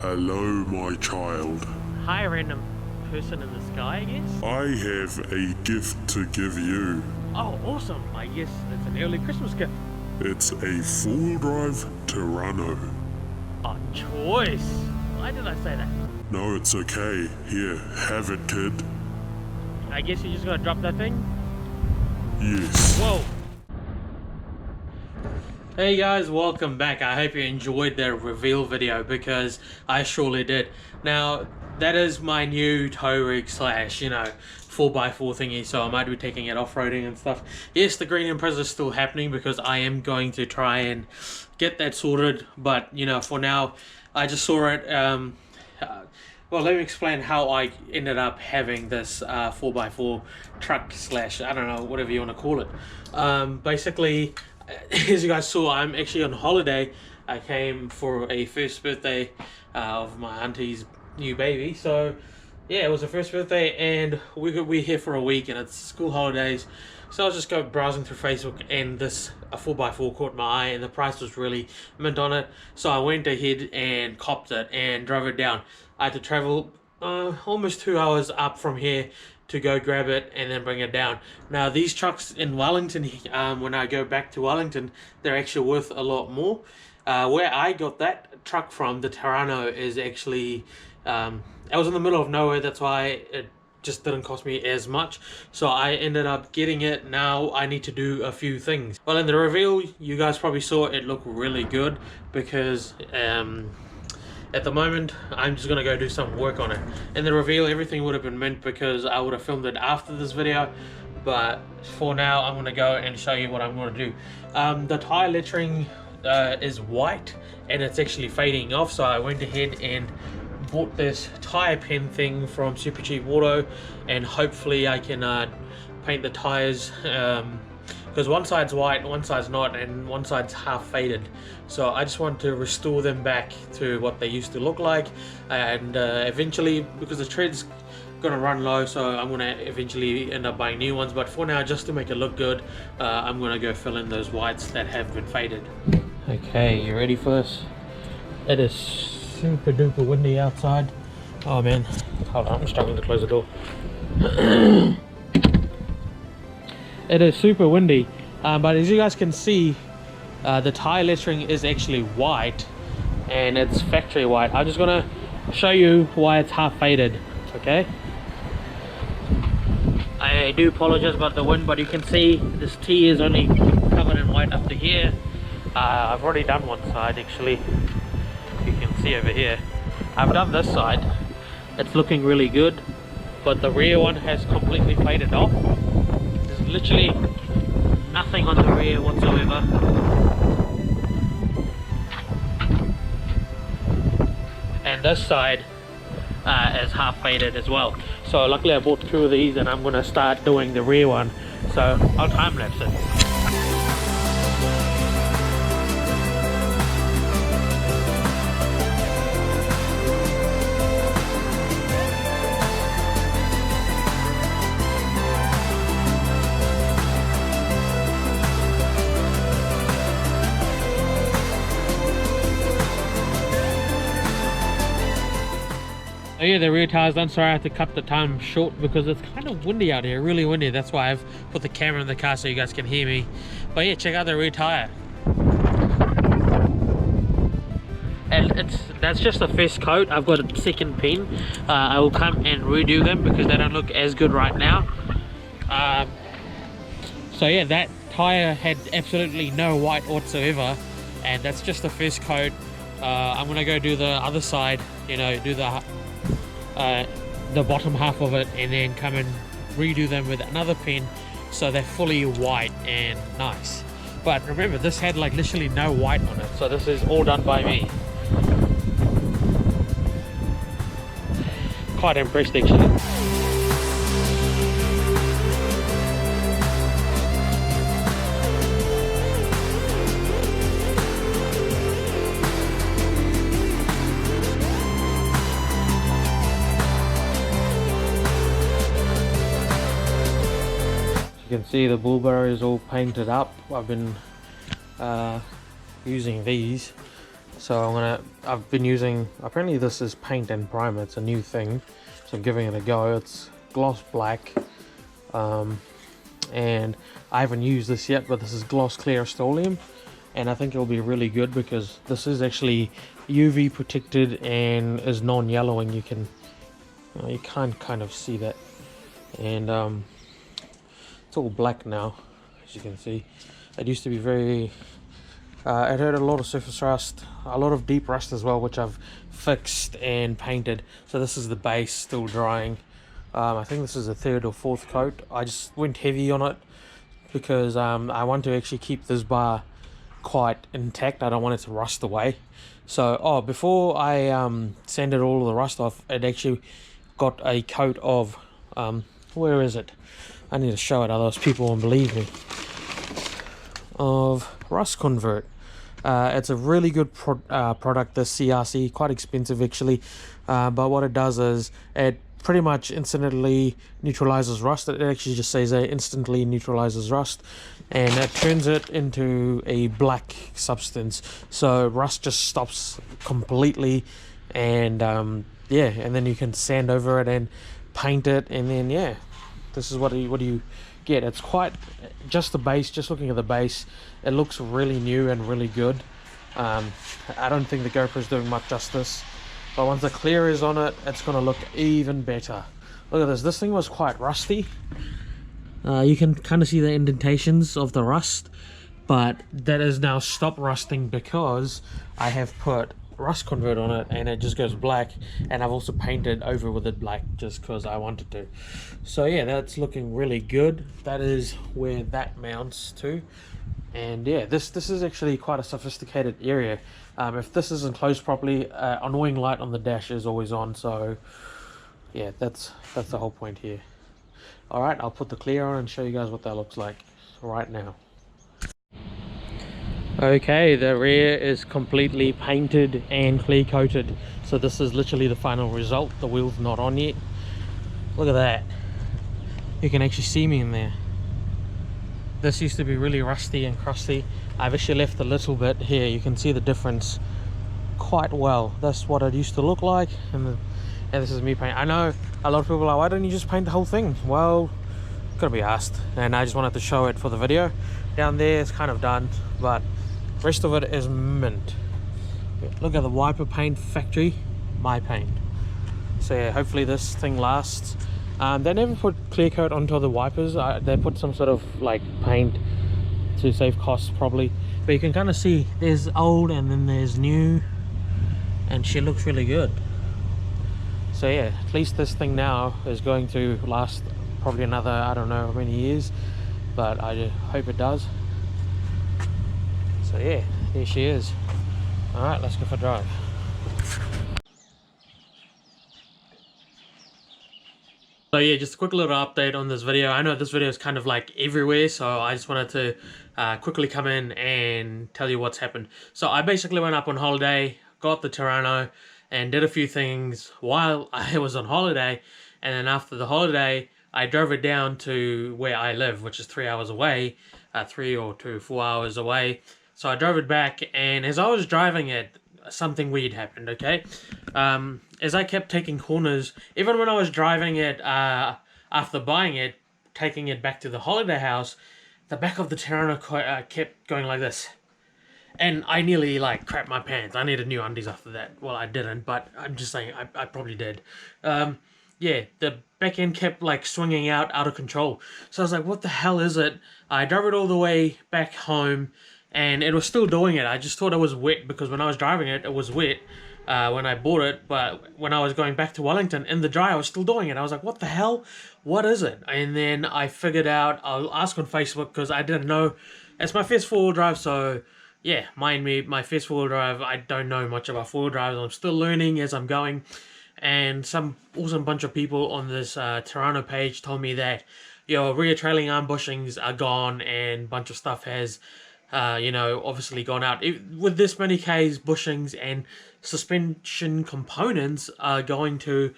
Hello, my child. Hi, random person in the sky, I guess. I have a gift to give you. Oh, awesome. I guess it's an early Christmas gift. It's a 4-drive Terrano. Oh, choice. Why did I say that? No, it's okay. Here, have it, kid. I guess you just gotta drop that thing? Yes. Whoa. Hey guys, welcome back. I hope you enjoyed the reveal video because I surely did. Now, that is my new tow rig slash, 4x4 thingy, so I might be taking it off-roading and stuff. Yes, the Green Empress is still happening because I am going to try and get that sorted, but, for now, I just saw it. Well, let me explain how I ended up having this 4x4 truck slash, I don't know, whatever you want to call it. Basically, as you guys saw, I'm actually on holiday. I came for a first birthday of my auntie's new baby. So yeah, it was the first birthday, and we're here for a week, and it's school holidays. So I was just go browsing through Facebook, and this a 4x4 caught my eye, and the price was really mint on it. So I went ahead and copped it and drove it down. I had to travel almost 2 hours up from here to go grab it and then bring it down. Now these trucks in Wellington, when I go back to Wellington, they're actually worth a lot more. Where I got that truck from, the Terrano, is actually, I was in the middle of nowhere, that's why it just didn't cost me as much. So I ended up getting it. Now I need to do a few things. Well, in the reveal, you guys probably saw it looked really good because at the moment, I'm just going to go do some work on it. In the reveal, everything would have been mint because I would have filmed it after this video. But for now, I'm going to go and show you what I'm going to do. The tire lettering is white and it's actually fading off. So I went ahead and bought this tire pen thing from Super Cheap Auto. And hopefully I can paint the tires. Because one side's white, one side's not, and one side's half faded. So I just want to restore them back to what they used to look like, and eventually, because the tread's gonna run low, so I'm gonna eventually end up buying new ones. But for now, just to make it look good, I'm gonna go fill in those whites that have been faded. Okay, you ready for this? It is super duper windy outside. Oh man, hold on, I'm struggling to close the door. It is super windy, but as you guys can see, the tire lettering is actually white and it's factory white. I'm just gonna show you why it's half faded. Okay, I do apologize about the wind, but you can see this T is only covered in white up to here. I've already done one side actually. You can see over here I've done this side. It's looking really good, but the rear one has completely faded off. Literally nothing on the rear whatsoever. And this side is half faded as well. So luckily I bought 2 of these, and I'm gonna start doing the rear one. So I'll time lapse it. Oh yeah, the rear tire's done. Sorry I have to cut the time short because it's kind of windy out here, really windy. That's why I've put the camera in the car so you guys can hear me. But yeah, check out the rear tire. And that's just the first coat. I've got a second pen. I will come and redo them because they don't look as good right now. So yeah, that tire had absolutely no white whatsoever, and that's just the first coat. I'm gonna go do the other side, do the bottom half of it, and then come and redo them with another pen so they're fully white and nice. But remember, this had like literally no white on it, so this is all done by me. Quite impressed actually. You can see the bull bar is all painted up. I've been using these So I've been using, apparently this is paint and primer, it's a new thing, so I'm giving it a go. It's gloss black, and I haven't used this yet, but this is gloss clear Rust-Oleum, and I think it'll be really good because this is actually UV protected and is non-yellowing. You can, you can't kind of see that, and it's all black now, as you can see. It used to be very, it had a lot of surface rust, a lot of deep rust as well, which I've fixed and painted. So this is the base still drying. I think this is the third or fourth coat. I just went heavy on it because I want to actually keep this bar quite intact. I don't want it to rust away. So before I sanded all of the rust off, it actually got a coat of where is it? I need to show it, otherwise people won't believe me. Of Rust Convert. It's a really good product, the CRC, quite expensive actually, but what it does is it pretty much instantly neutralizes rust. It actually just says it instantly neutralizes rust, and it turns it into a black substance, so rust just stops completely. And yeah, and then you can sand over it and paint it, and then yeah, this is what you get. It's quite, just the base, just looking at the base, it looks really new and really good. I don't think the GoPro is doing much justice, but once the clear is on it, it's going to look even better. Look at this thing was quite rusty. You can kind of see the indentations of the rust, but that is now stopped rusting because I have put Rust Convert on it, and it just goes black, and I've also painted over with it black just because I wanted to. So yeah, that's looking really good. That is where that mounts to. And yeah, this is actually quite a sophisticated area. If this isn't closed properly, annoying light on the dash is always on. So yeah, that's the whole point here. All right, I'll put the clear on and show you guys what that looks like right now. Okay, the rear is completely painted and clear coated. So this is literally the final result. The wheel's not on yet. Look at that. You can actually see me in there. This used to be really rusty and crusty. I've actually left a little bit here. You can see the difference quite well. That's what it used to look like, and this is me painting. I know a lot of people are like, why don't you just paint the whole thing? Well, gotta be asked, and I just wanted to show it for the video. Down there is kind of done, but the rest of it is mint. Look at the wiper paint factory, my paint. So yeah, hopefully this thing lasts. They never put clear coat onto the wipers. They put some sort of like paint to save costs probably, but you can kind of see there's old and then there's new, and she looks really good. So yeah, at least this thing now is going to last probably another, I don't know how many years, but I hope it does. So yeah, here she is. All right, let's go for a drive. So yeah, just a quick little update on this video. I know this video is kind of like everywhere, so I just wanted to quickly come in and tell you what's happened. So I basically went up on holiday, got the Terrano, and did a few things while I was on holiday, and then after the holiday, I drove it down to where I live, which is 3 hours away, 3 or 4 hours away. So I drove it back, and as I was driving it, something weird happened, okay? As I kept taking corners, even when I was driving it after buying it, taking it back to the holiday house, the back of the Terrano kept going like this. And I nearly like crapped my pants. I needed new undies after that. Well, I didn't, but I'm just saying I probably did. Yeah, the back end kept like swinging out of control. So I was like, what the hell is it? I drove it all the way back home, and it was still doing it. I just thought it was wet because when I was driving it, it was wet when I bought it. But when I was going back to Wellington in the dry, I was still doing it. I was like, what the hell? What is it? And then I figured out, I'll ask on Facebook because I didn't know. It's my first four-wheel drive, so yeah, mind me, my first four-wheel drive, I don't know much about four-wheel drives. I'm still learning as I'm going. And some awesome bunch of people on this Terrano page told me that your rear trailing arm bushings are gone and a bunch of stuff has you know, obviously gone out. With this many Ks, bushings and suspension components are going to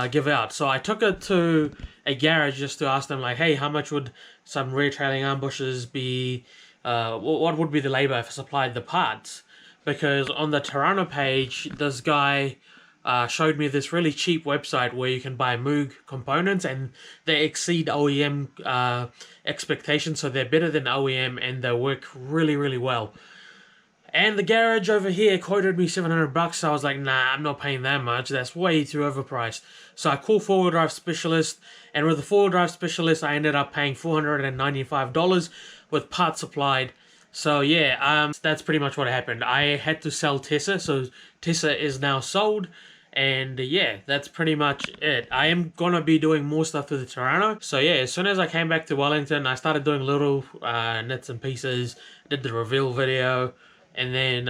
give out. So I took it to a garage just to ask them, like, hey, how much would some rear trailing arm bushes be? What would be the labor if I supplied the parts? because on the Terrano page, this guy showed me this really cheap website where you can buy Moog components and they exceed OEM expectations, so they're better than OEM and they work really, really well. And the garage over here quoted me $700, so I was like, nah, I'm not paying that much. That's way too overpriced. So I called 4-wheel drive specialist, and with the 4-wheel drive specialist, I ended up paying $495 with parts supplied. So yeah, that's pretty much what happened. I had to sell Tessa, so Tessa is now sold. And yeah, that's pretty much it. I am gonna be doing more stuff with the Terrano. So yeah, as soon as I came back to Wellington, I started doing little bits and pieces, did the reveal video, and then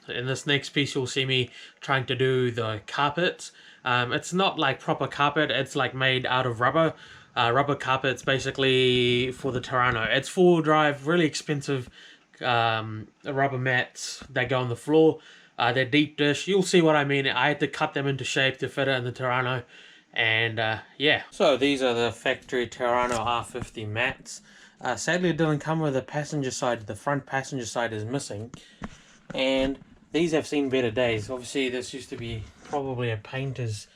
in this next piece you'll see me trying to do the carpets. It's not like proper carpet, it's like made out of rubber. Rubber carpets basically for the Terrano. It's 4-wheel drive, really expensive rubber mats that go on the floor. They're deep dish. You'll see what I mean. I had to cut them into shape to fit it in the Terrano. And yeah. So these are the factory Terrano R50 mats. Sadly it didn't come with the passenger side. The front passenger side is missing. And these have seen better days. Obviously this used to be probably a painter's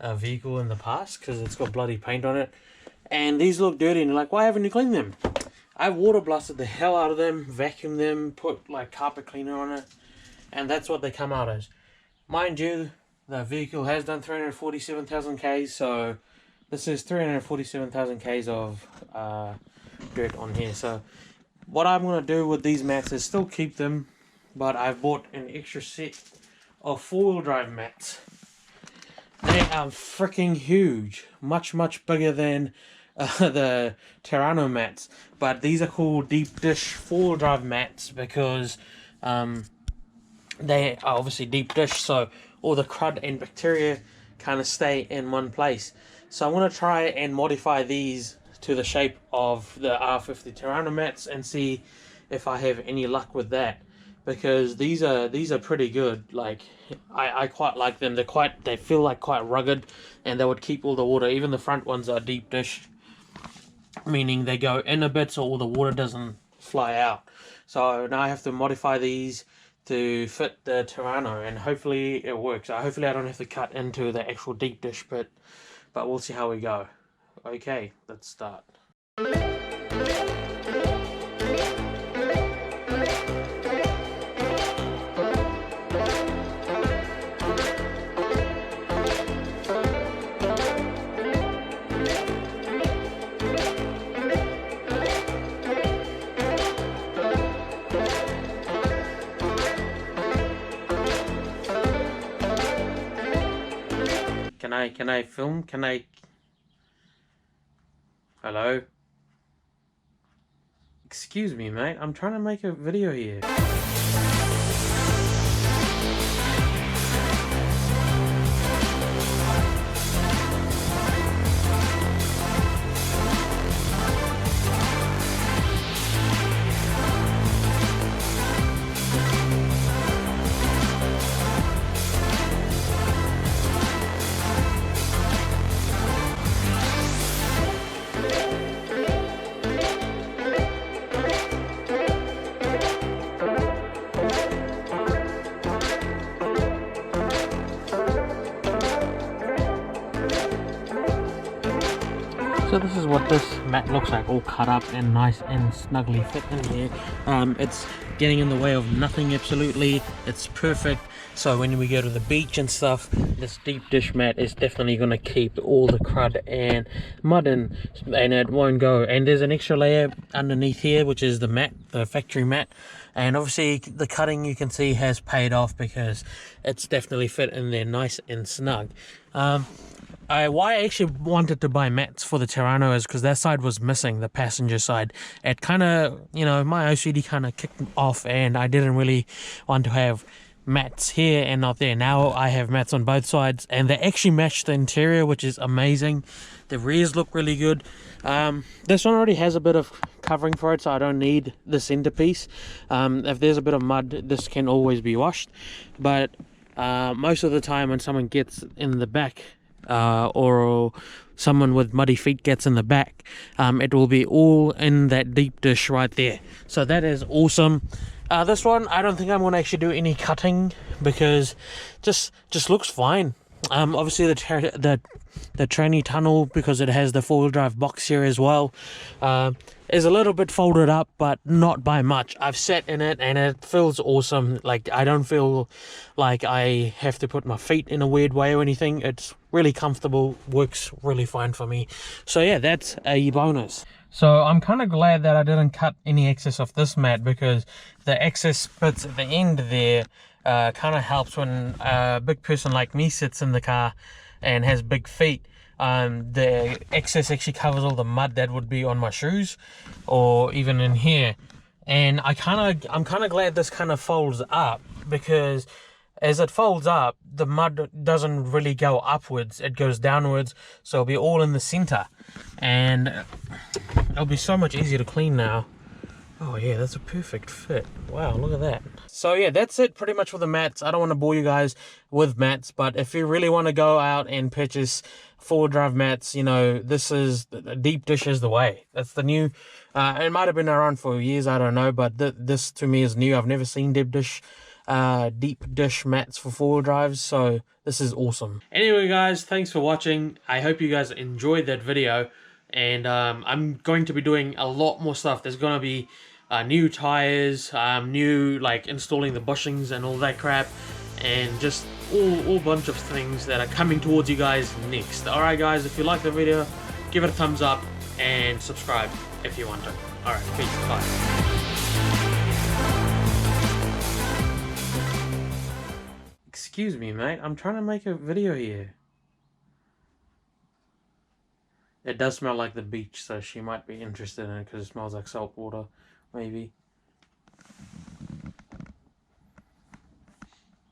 vehicle in the past because it's got bloody paint on it. And these look dirty and you're like, why haven't you cleaned them? I water blasted the hell out of them, vacuumed them, put like carpet cleaner on it. And that's what they come out as. Mind you, the vehicle has done 347,000 Ks, so this is 347,000 Ks of dirt on here. So what I'm going to do with these mats is still keep them, but I've bought an extra set of 4-wheel drive mats. They are freaking huge, much bigger than the Terrano mats. But these are called deep dish 4-wheel drive mats because they are obviously deep dish, so all the crud and bacteria kind of stay in one place. So I'm going to try and modify these to the shape of the R50 Terrano mats and see if I have any luck with that, because these are pretty good. Like I quite like them. They feel like quite rugged, and they would keep all the water. Even the front ones are deep dish, meaning they go in a bit so all the water doesn't fly out. So now I have to modify these to fit the Terrano, and hopefully it works. Hopefully I don't have to cut into the actual deep dish bit, but we'll see how we go. Okay, let's start. Can I film? Hello? Excuse me, mate. I'm trying to make a video here. So this is what this mat looks like, all cut up and nice and snugly fit in here. It's getting in the way of nothing, absolutely. It's perfect. So when we go to the beach and stuff, this deep dish mat is definitely going to keep all the crud and mud in, and it won't go. And there's an extra layer underneath here, which is the mat, the factory mat. And obviously the cutting, you can see, has paid off because it's definitely fit in there nice and snug. Why I actually wanted to buy mats for the Terrano is because that side was missing, the passenger side. It kind of, you know, my OCD kind of kicked off, and I didn't really want to have mats here and not there. Now I have mats on both sides, and they actually match the interior, which is amazing. The rears look really good. This one already has a bit of covering for it, so I don't need the centerpiece. If there's a bit of mud, this can always be washed. But most of the time when someone gets in the back, or someone with muddy feet gets in the back, it will be all in that deep dish right there. So that is awesome. This one, I don't think I'm going to actually do any cutting because just looks fine. Obviously the tranny tunnel, because it has the 4-wheel drive box here as well, is a little bit folded up, but not by much. I've sat in it and it feels awesome. Like, I don't feel like I have to put my feet in a weird way or anything. It's really comfortable, works really fine for me. So yeah, that's a bonus. So I'm kind of glad that I didn't cut any excess of this mat, because the excess bits at the end there kind of helps when a big person like me sits in the car and has big feet. The excess actually covers all the mud that would be on my shoes or even in here. And I'm kind of glad this kind of folds up, because as it folds up, the mud doesn't really go upwards, it goes downwards, so it'll be all in the center, and it'll be so much easier to clean now. Oh yeah, that's a perfect fit. Wow, look at that. So yeah, that's it pretty much for the mats. I don't want to bore you guys with mats, but if you really want to go out and purchase 4-wheel drive mats, you know, this is, deep dish is the way. That's the new, it might have been around for years, I don't know, but this to me is new. I've never seen deep dish mats for 4-wheel drives, so this is awesome. Anyway guys, thanks for watching. I hope you guys enjoyed that video, and I'm going to be doing a lot more stuff. There's going to be new tires, new, like, installing the bushings and all that crap, and just all bunch of things that are coming towards you guys next. Alright guys, if you like the video, give it a thumbs up and subscribe if you want to. Alright, peace, bye. Excuse me, mate. I'm trying to make a video here. It does smell like the beach, so she might be interested in it because it smells like salt water, maybe.